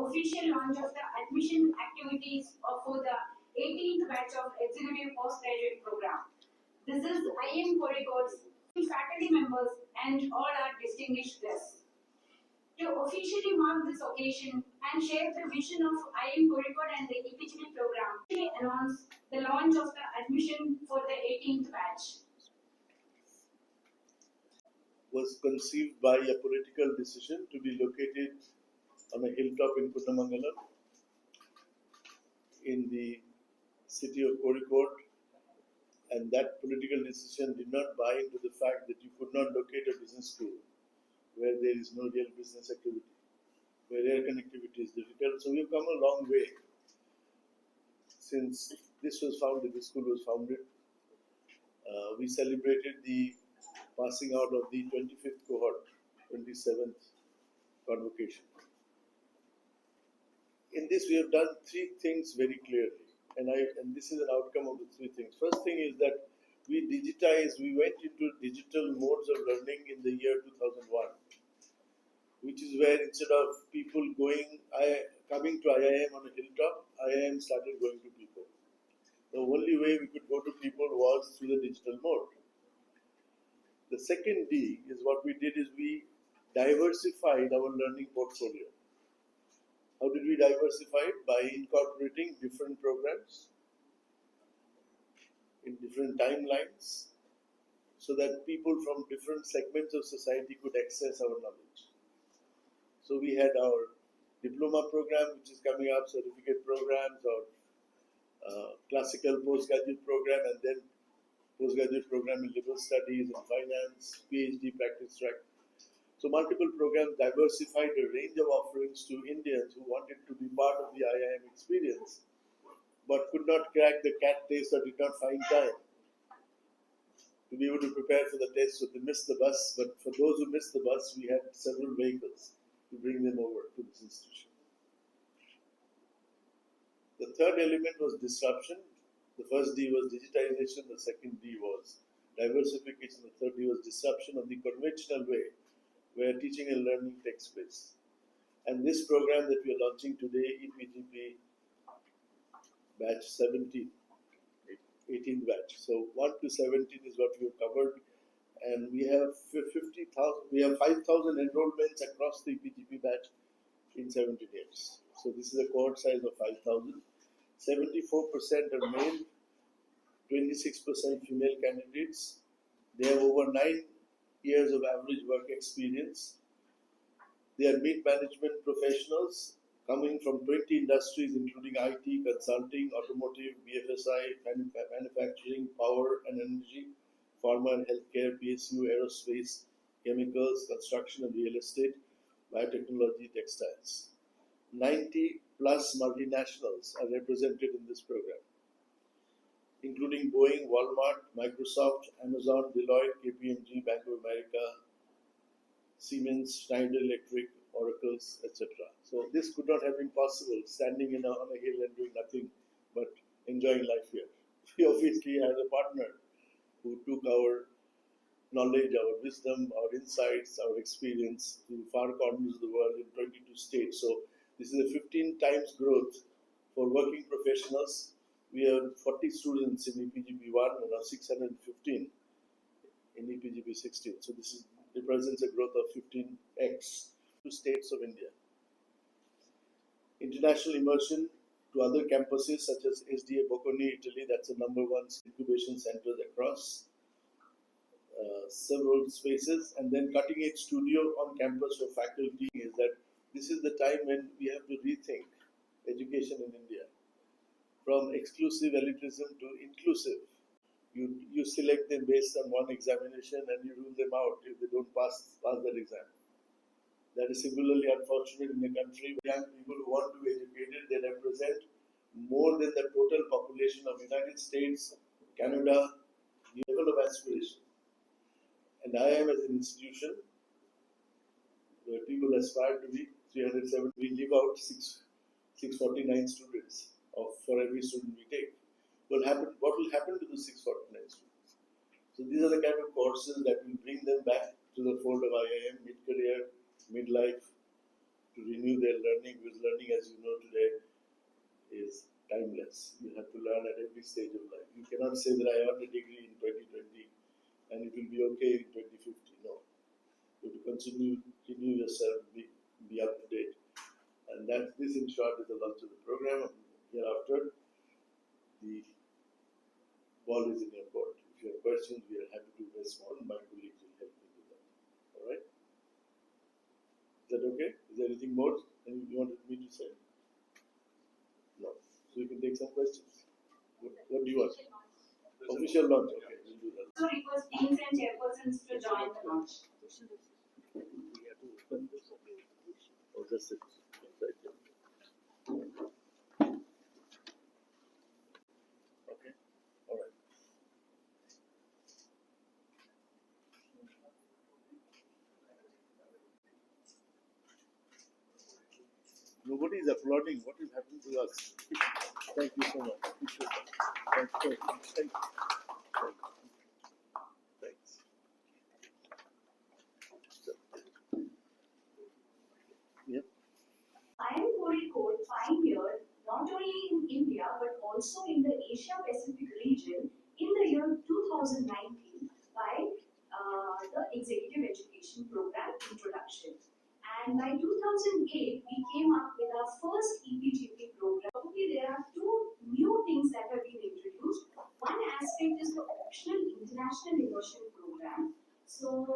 official launch of the admission activities for the 18th batch of Executive Postgraduate Program. This is IM Kozhikode's faculty members and all our distinguished guests. To officially mark this occasion and share the vision of IM Kozhikode and the EPGP program, we announce the launch of the admission for the 18th batch. Was conceived by a political decision to be located on a hilltop in Kuttamangalam in the city of Kozhikode, and that political decision did not buy into the fact that you could not locate a business school where there is no real business activity, where air connectivity is difficult. So we have come a long way since this was founded, this school was founded. We celebrated the passing out of the 25th cohort, 27th convocation. In this, we have done three things very clearly, and this is an outcome of the three things. First thing is that we went into digital modes of learning in the year 2001, which is where instead of people coming to IIM on a hilltop, IIM started going to people. The only way we could go to people was through the digital mode. The second D is what we did is we diversified our learning portfolio. How did we diversify it? By incorporating different programs in different timelines so that people from different segments of society could access our knowledge. So we had our diploma program, which is coming up, certificate programs, or classical postgraduate program, and then postgraduate program in liberal studies and finance, PhD practice track. So multiple programs diversified a range of offerings to Indians who wanted to be part of the IIM experience, but could not crack the CAT test or did not find time to be able to prepare for the test, so they missed the bus. But for those who missed the bus, we had several vehicles to bring them over to this institution. The third element was disruption. The first D was digitization, the second D was diversification, the third D was disruption of the conventional way where teaching and learning takes place. And this program that we are launching today, EPGP batch 17, 18th batch. So 1 to 17 is what we have covered, and we have 5,000 enrollments across the EPGP batch in 17 years. So this is a cohort size of 5,000. 74% are male, 26% female candidates. They have over 9 years of average work experience. They are mid-management professionals coming from 20 industries including IT, consulting, automotive, BFSI, manufacturing, power and energy, pharma and healthcare, PSU, aerospace, chemicals, construction and real estate, biotechnology, textiles. 90 plus multinationals are represented in this program, including Boeing, Walmart, Microsoft, Amazon, Deloitte, KPMG, Bank of America, Siemens, Schneider Electric, Oracles, etc. So this could not have been possible standing on a hill and doing nothing but enjoying life here. We obviously had a partner who took our knowledge, our wisdom, our insights, our experience to far corners of the world in 22 states. So this is a 15 times growth for working professionals. We have 40 students in EPGP 1 and now 615 in EPGP 16. So this represents a growth of 15x to states of India. International immersion to other campuses such as SDA Bocconi, Italy, that's the #1 incubation centers across several spaces, and then cutting edge studio on campus for faculty. Is that this is the time when we have to rethink education in India from exclusive elitism to inclusive. You select them based on one examination and you rule them out if they don't pass that exam. That is singularly unfortunate in a country where young people who want to be educated, they represent more than the total population of United States, Canada, the level of aspiration. And I am as an institution where people aspire to be 307. We leave out 649 students for every student we take. What will happen to the 649 students? So these are the kind of courses that will bring them back to the fold of IIM, mid-career, midlife, to renew their learning, because learning, as you know today, is timeless. You have to learn at every stage of life. You cannot say that I earned a degree in 2020 and it will be okay in 2050. No. You have to continue yourself, be up to date. And this in short is the launch of the program. Hereafter, the ball is in your court. If you have questions, we are happy to respond. My colleagues will help me do that. Alright? Is that okay? Is there anything more you wanted me to say? No. So you can take some questions. What do you want? Official launch. Okay, we'll do that. So request deans and chairpersons to join the launch. Oh, that's it. Okay. All right. Nobody is applauding. What is happening to us? Thank you so much. Appreciate that. Thank you. Thanks. Yep. I am kozhikode pioneered not only in India but also in the Asia Pacific region in the year 2019 by the Executive Education Program Introduction. And by 2008, we came up with our first EPGP program. Probably there are two new things that have been introduced. One aspect is the optional international immersion program. So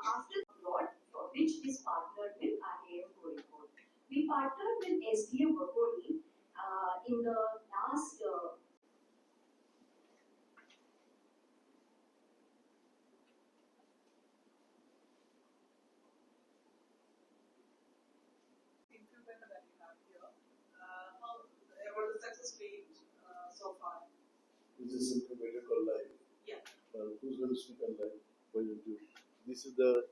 after abroad, for which is partnered with IIM kozhikode. We partnered with SDM Bakori in the last incubator that you have here. What is the success rate so far? This is incubator called live. Yeah. Who's going to speak on live? What you do? This is the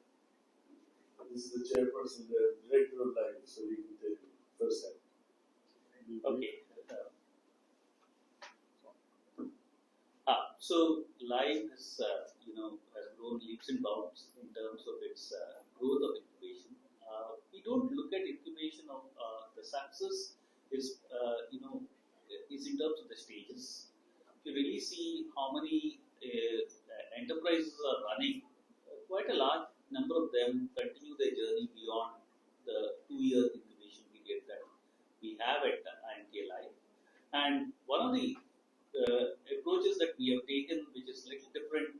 chairperson, the director of live, so he can tell you first time. Okay. So live is, has grown leaps and bounds in terms of its growth of incubation. We don't look at incubation of the success is, is in terms of the stages. If you really see how many enterprises are running, quite a large number of them continue their journey beyond the 2-year incubation period that we have at IMK Live. And one of the approaches that we have taken, which is little different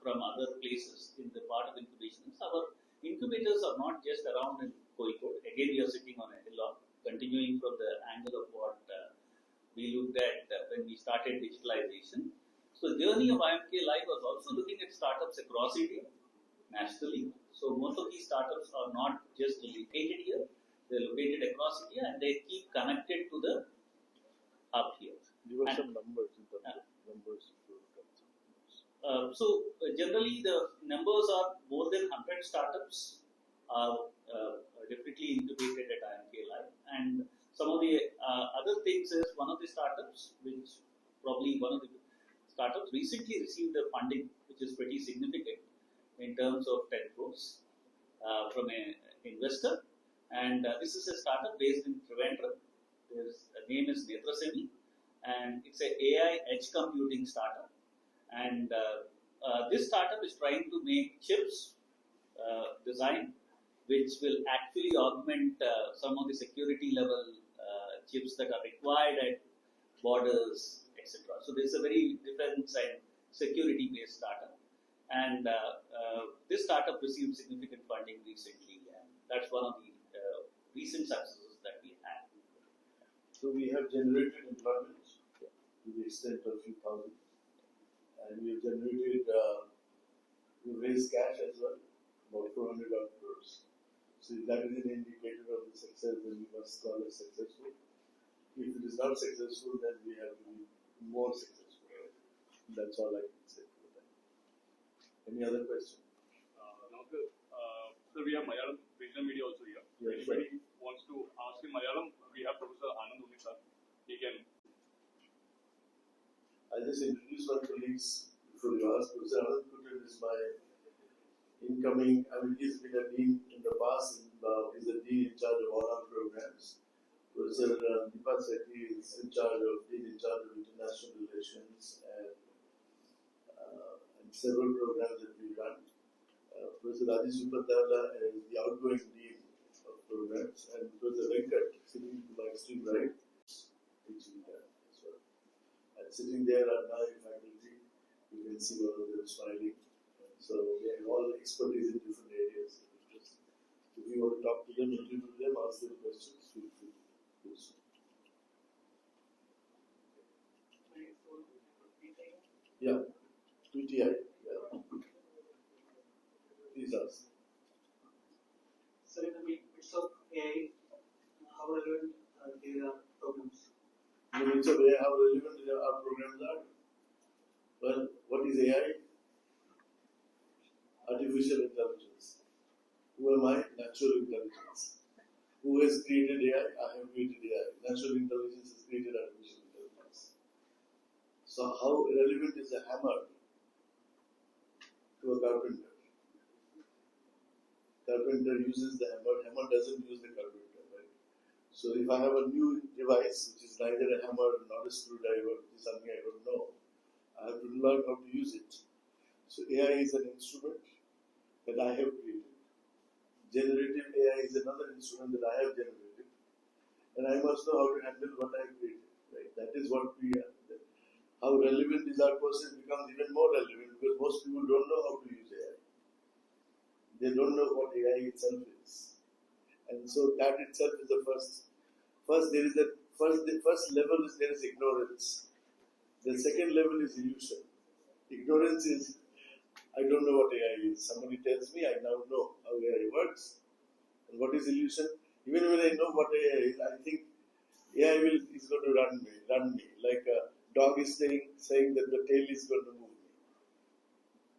from other places in the part of incubation, is our incubators are not just around in kozhikode. Again, we are sitting on a hillock, continuing from the angle of what we looked at when we started digitalization. So, the journey of IMK Live was also looking at startups across India, nationally. So, most of these startups are not just located here, they are located across India and they keep connected to the hub here. Give us some numbers in terms of numbers. Generally, the numbers are more than 100 startups are definitely incubated at IMK Live. And some of the other things is one of the startups, which probably one of the startups recently received a funding, which is pretty significant in terms of 10 crores from an investor. And this is a startup based in Trivandrum. The name is Netrasemi, and it's an AI edge computing startup. And this startup is trying to make chips design, which will actually augment some of the security level chips that are required at borders, etc. So this is a very defense and security based startup. And this startup received significant funding recently, and that's one of the recent successes that we had. So we have generated employment to the extent of a few thousand, and we have generated, we raised cash as well, about 400 crores. So if that is an indicator of the success, then we must call it successful. If it is not successful, then we have to be more successful. Right? That's all I can say for that. Any other question? Sir, we have Malayalam regional media also here. Yes, Anybody wants to ask in Malayalam, we have Professor Anand Uni sir. He can. I'll just introduce my colleagues before you ask. Professor Anand Uni is my incoming, I mean, he's been a dean in the past, he's a dean in charge of all our programs. Professor Deepak Sethi is in charge of international relations and several programs that we run. Professor Rajesh Upadhyaya is the outgoing dean of programs, and Professor Venkat, sitting to my extreme right, teaching there as well. And sitting there are 9 faculty, you can see all of them smiling. So they have all expertise in different areas. If you want to talk to them, interview them, ask them questions, feel free. Yeah, PTI. Yeah. Please ask. So in the midst of AI, how relevant these are programs? In the midst of AI, how relevant our programs are? Well, what is AI? Artificial intelligence. Who am I? Natural intelligence. Who has created AI? I have created AI. Natural intelligence has created artificial intelligence. So how relevant is a hammer to a carpenter? Carpenter uses the hammer. Hammer doesn't use the carpenter, right? So if I have a new device which is neither a hammer nor a screwdriver, which is something I don't know, I have to learn how to use it. So AI is an instrument that I have created. Generative AI is another instrument that I have generated, and I must know how to handle what I have created. Right? That is what we are. How relevant is our process becomes even more relevant because most people don't know how to use AI. They don't know what AI itself is, and so that itself is the first. The first level is there is ignorance. The second level is illusion. Ignorance is I don't know what AI is. Somebody tells me, I now know how AI works. And what is illusion? Even when I know what AI is, I think AI is going to run me. Like a dog is saying that the tail is going to move me.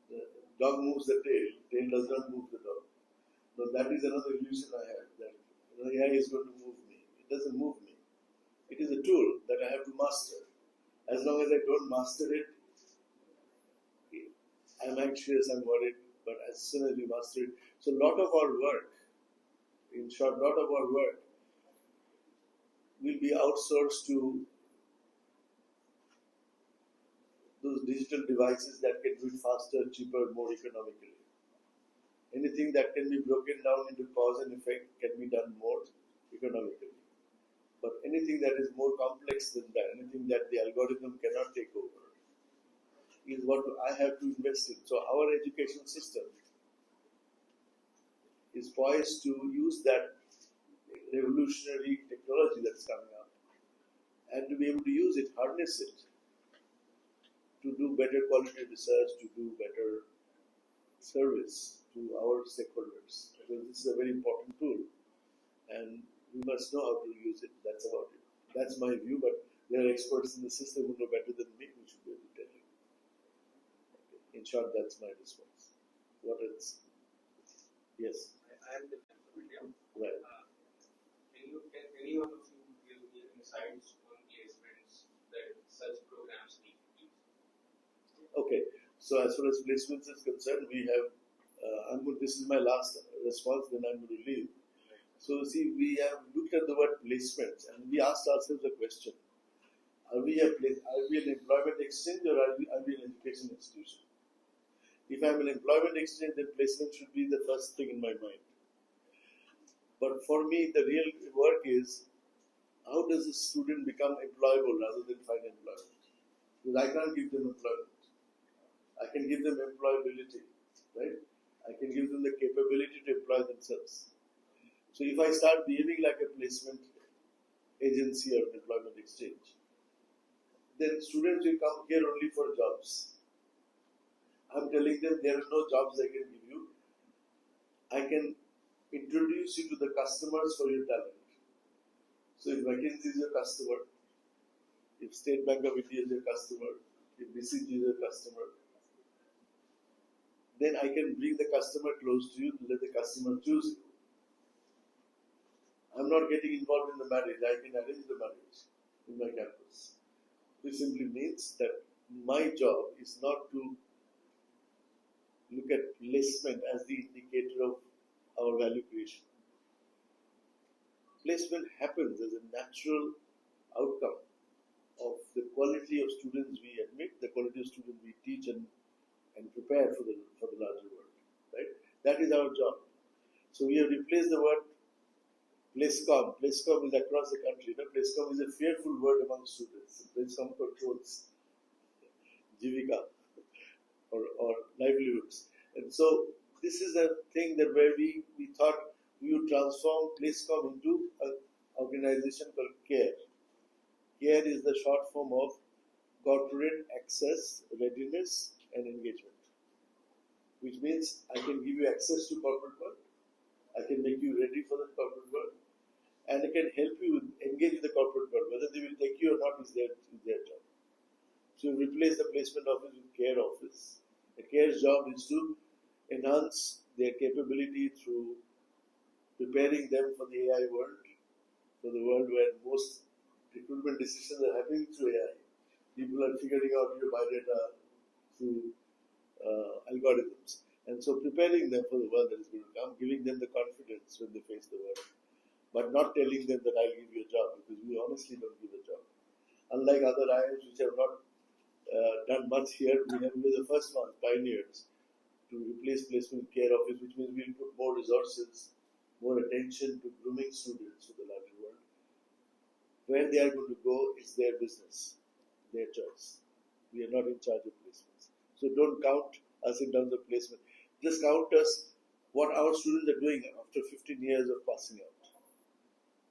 The dog moves the tail does not move the dog. No, that is another illusion I have, that AI is going to move me. It doesn't move me. It is a tool that I have to master. As long as I don't master it, I'm anxious, I'm worried, but as soon as we master it, so a lot of our work, in short, lot of our work will be outsourced to those digital devices that can do it faster, cheaper, more economically. Anything that can be broken down into cause and effect can be done more economically. But anything that is more complex than that, anything that the algorithm cannot take over, is what I have to invest in. So our education system is poised to use that revolutionary technology that's coming up and to be able to use it, harness it, to do better quality research, to do better service to our stakeholders. Because this is a very important tool and we must know how to use it. That's about it. That's my view, but there are experts in the system who know better than me, who should be able to tell you. In short, that's my response. What else? Yes. I am the from India. Right. Can any one of you give me insights on placements that such programs need, please? Okay. So as far as placements is concerned, we have. This is my last response. Then I'm going to leave. So see, we have looked at the word placements, and we asked ourselves a question: Are we an employment exchange, or are we an education institution? If I'm an employment exchange, then placement should be the first thing in my mind. But for me, the real work is how does a student become employable rather than find employment? Because I can't give them employment. I can give them employability, right? I can give them the capability to employ themselves. So if I start behaving like a placement agency or employment exchange, then students will come here only for jobs. I'm telling them there are no jobs I can give you. I can introduce you to the customers for your talent. So if McKinsey is your customer, if State Bank of India is your customer, if BCG is your customer, then I can bring the customer close to you and let the customer choose you. I'm not getting involved in the marriage. I can arrange the marriage in my campus. This simply means that my job is not to look at placement as the indicator of our value creation. Placement happens as a natural outcome of the quality of students we admit, the quality of students we teach and prepare for the larger world. Right? That is our job. So we have replaced the word placecom. Placecom is across the country. Placecom is a fearful word among students. Placecom controls jivika or livelihoods. And so this is a thing that where we thought we would transform Placecom into an organization called CARE. CARE is the short form of Corporate Access, Readiness and Engagement, which means I can give you access to corporate world, I can make you ready for the corporate world, and I can help you engage with the corporate world. Whether they will take you or not is their job. So we replace the placement office with CARE office. The CARE's job is to enhance their capability through preparing them for the AI world, for the world where most recruitment decisions are happening through AI. People are figuring out your biodata through algorithms. And so preparing them for the world that is going to come, giving them the confidence when they face the world, but not telling them that I'll give you a job, because we honestly don't give a job. Unlike other IIMs which have not done much here, we were the first ones, pioneers, to replace placement CARE office, which means we'll put more resources, more attention to grooming students for the larger world. Where they are going to go is their business, their choice. We are not in charge of placements. So don't count us in terms of placement. Just count us what our students are doing after 15 years of passing out.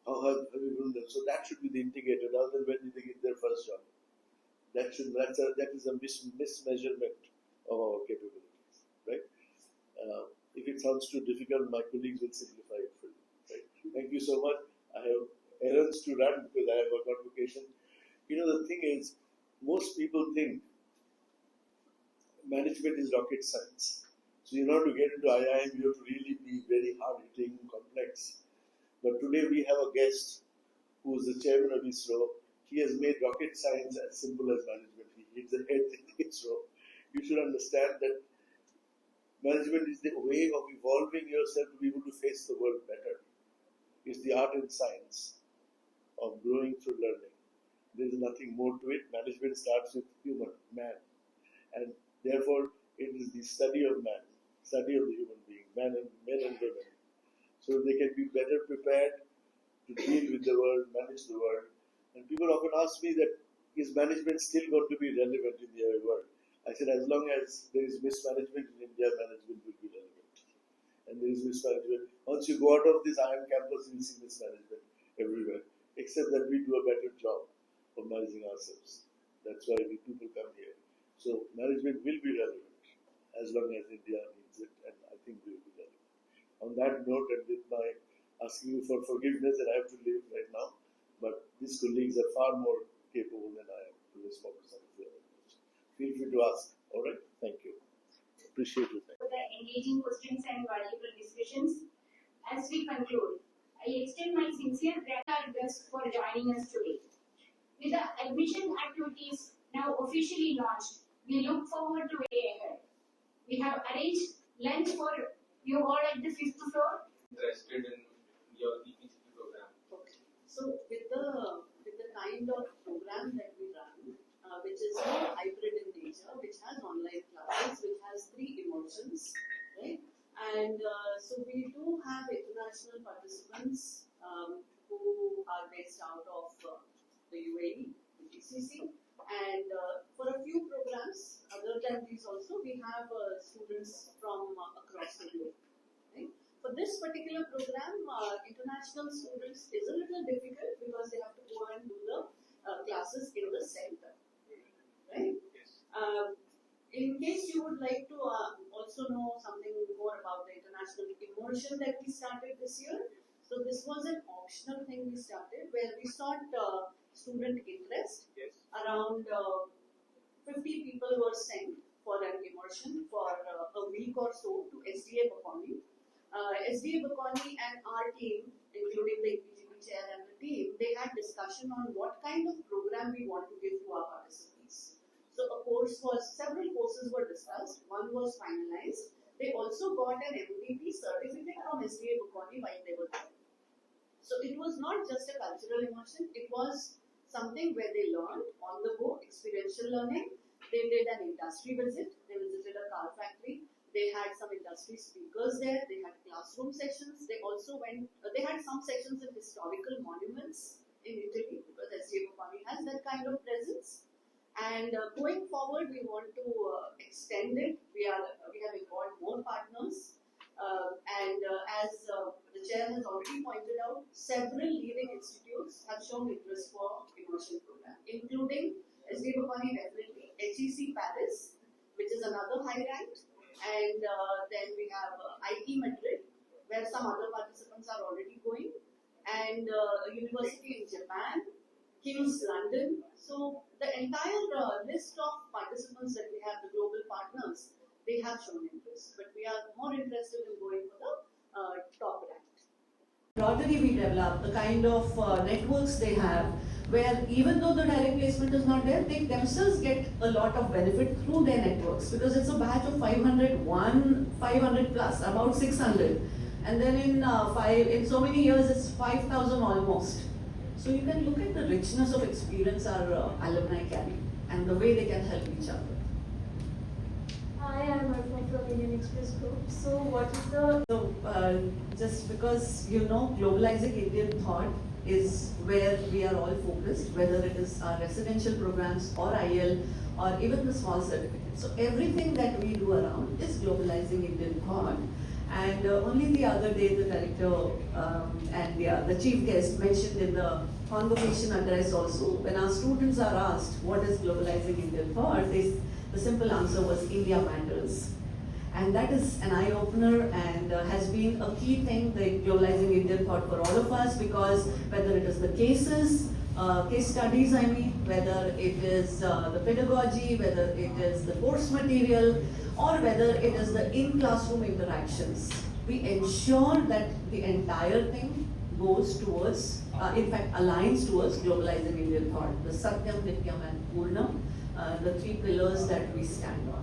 How have we grown them? So that should be the indicator, rather than when did they get their first job. That is a mismeasurement of our capabilities, right? If it sounds too difficult, my colleagues will simplify it for you. Right? Thank you so much. I have errands to run because I have a convocation. You know, the thing is, most people think management is rocket science. So in order to get into IIM, you have to really be very hard-hitting, complex. But today we have a guest who is the chairman of ISRO. He has made rocket science as simple as management. He hits the head in ISRO. You should understand that management is the way of evolving yourself to be able to face the world better. It's the art and science of growing through learning. There is nothing more to it. Management starts with human, man. And therefore, it is the study of man, study of the human being, men and women. So they can be better prepared to deal with the world, manage the world. And people often ask me that, is management still going to be relevant in the AI world? I said, as long as there is mismanagement in India, management will be relevant. And there is mismanagement. Once you go out of this IIM campus, you will see mismanagement everywhere. Except that we do a better job of managing ourselves. That's why people come here. So management will be relevant as long as India needs it, and I think we will be relevant. On that note, and with my asking you for forgiveness that I have to leave right now, but these colleagues are far more capable than I am to respond to some of the other questions. Feel free to ask. All right? Thank you. Appreciate it. For the engaging questions and valuable discussions. As we conclude, I extend my sincere gratitude for joining us today. With the admission activities now officially launched, we look forward to a day ahead. We have arranged lunch for you all at the 5th floor. Interested in your EPCP program? Okay. So with the kind of program that we run, which is more hybrid in nature, which has online classes, which has 3 immersions, right? And so we do have international participants who are based out of the UAE, the GCC, and for a few programs, other than these also, we have students from across the globe. Right? For this particular program, international students is a little difficult because they have to go and do the classes in the center. Right? In case you would like to also know something more about the international immersion that we started this year, so this was an optional thing we started where we sought student interest. Yes. Around 50 people were sent for an immersion for a week or so to SDA Bakoni. SDA Bakoni and our team, including the EPGP chair and the team, they had discussion on what kind of program we want to give to our participants. So several courses were discussed, one was finalized. They also got an MVP certificate from SDA Bukoni while they were there. So it was not just a cultural immersion, it was something where they learned on the go, experiential learning. They did an industry visit, they visited a car factory, they had some industry speakers there, they had classroom sessions, they also they had some sections in historical monuments in Italy because SDA Bukoni has that kind of presence. And going forward, we want to extend it. We have involved more partners. As the chair has already pointed out, several leading institutes have shown interest for immersion program, including SDA Bukoni definitely, HEC Paris, which is another high ranked, and then we have IT Madrid, where some other participants are already going, and a university in Japan, King's London. So the entire list of participants that we have, the global partners, they have shown interest, but we are more interested in going for the top ranked. Rotary we develop, the kind of networks they have, where even though the direct placement is not there, they themselves get a lot of benefit through their networks, because it's a batch of 500 plus, about 600. And then in so many years, it's 5,000 almost. So you can look at the richness of experience our alumni carry and the way they can help each other. Hi, I'm Arfan from Indian Express Group. So what is the... So just because globalizing Indian thought is where we are all focused, whether it is our residential programs or IL or even the small certificates. So everything that we do around is globalizing Indian thought. And only the other day, the director and the chief guest mentioned in the convocation address also, when our students are asked what is globalizing Indian thought, the simple answer was India matters. And that is an eye-opener and has been a key thing, the globalizing Indian thought for all of us, because whether it is the case studies, whether it is the pedagogy, whether it is the course material, or whether it is the in-classroom interactions, we ensure that the entire thing goes towards, in fact, aligns towards globalizing Indian thought, the Satyam, Nityam and Purnam, the three pillars that we stand on.